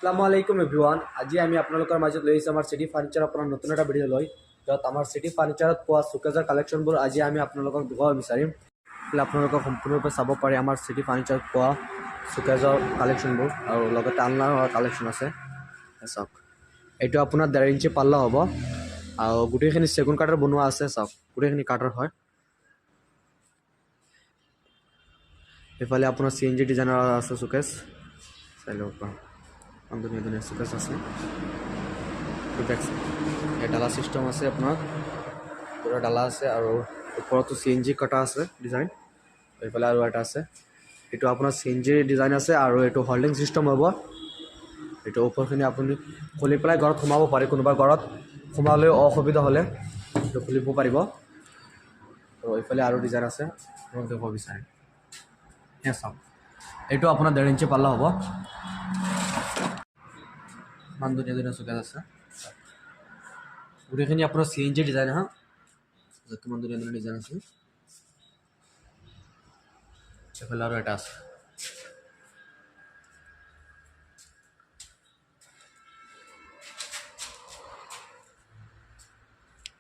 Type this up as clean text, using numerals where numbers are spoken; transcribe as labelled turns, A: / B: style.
A: আসসালামু আলাইকুম এভৰিৱান। আজি আমি আপোনালোকৰ মাজত লৈ আহিছোঁ আমাৰ চিটি ফাৰ্নিচাৰৰ পৰা নতুন এটা ভিডিঅ' লৈ, য'ত আমাৰ চিটি ফাৰ্নিচাৰত পোৱা চুকেজৰ কালেকশ্যনবোৰ আজি আমি আপোনালোকক দেখুৱাব বিচাৰিম। আপোনালোকক সম্পূৰ্ণৰূপে চাব পাৰে আমাৰ চিটি ফাৰ্নিচাৰত পোৱা চুকেজৰ কালেকশ্যনবোৰ, আৰু লগতে আলনাৰ কালেকশ্যন আছে। চাওক, এইটো আপোনাৰ 1.5 ইঞ্চি পাল্লা হ'ব, আৰু গোটেইখিনি চেগুন কাঠৰ বনোৱা আছে। চাওক, গোটেইখিনি কাঠৰ হয়। এইফালে আপোনাৰ CNG ডিজাইনৰ আছে চুকেজ, চাই ল'ব পৰা ধুনীয়া ধুনীয়া চুকেজ আছে। ডালা চিষ্টেম আছে, আপোনাৰ পুৰা ডালা আছে, আৰু ওপৰতো CNG কটা আছে ডিজাইন। এইফালে আৰু এটা আছে, এইটো আপোনাৰ CNG ডিজাইন আছে, আৰু এইটো হল্ডিং চিষ্টেম হ'ব। এইটো ওপৰখিনি আপুনি খুলি পেলাই ঘৰত সোমাব পাৰে, কোনোবা ঘৰত সোমালেও অসুবিধা হ'লে এইটো খুলিব পাৰিব। আৰু এইফালে আৰু ডিজাইন আছে, আপোনাক দেখুৱাব বিচাৰিম। চাওক, এইটো আপোনাৰ 1.5 ইঞ্চি পাল্লা হ'ব। ইমান ধুনীয়া ধুনীয়া চুকেজ আছে, গোটেইখিনি আপোনাৰ CNG ডিজাইন হা। কিমান ধুনীয়া ধুনীয়া ডিজাইন আছে। এইফালে আৰু এটা আছে।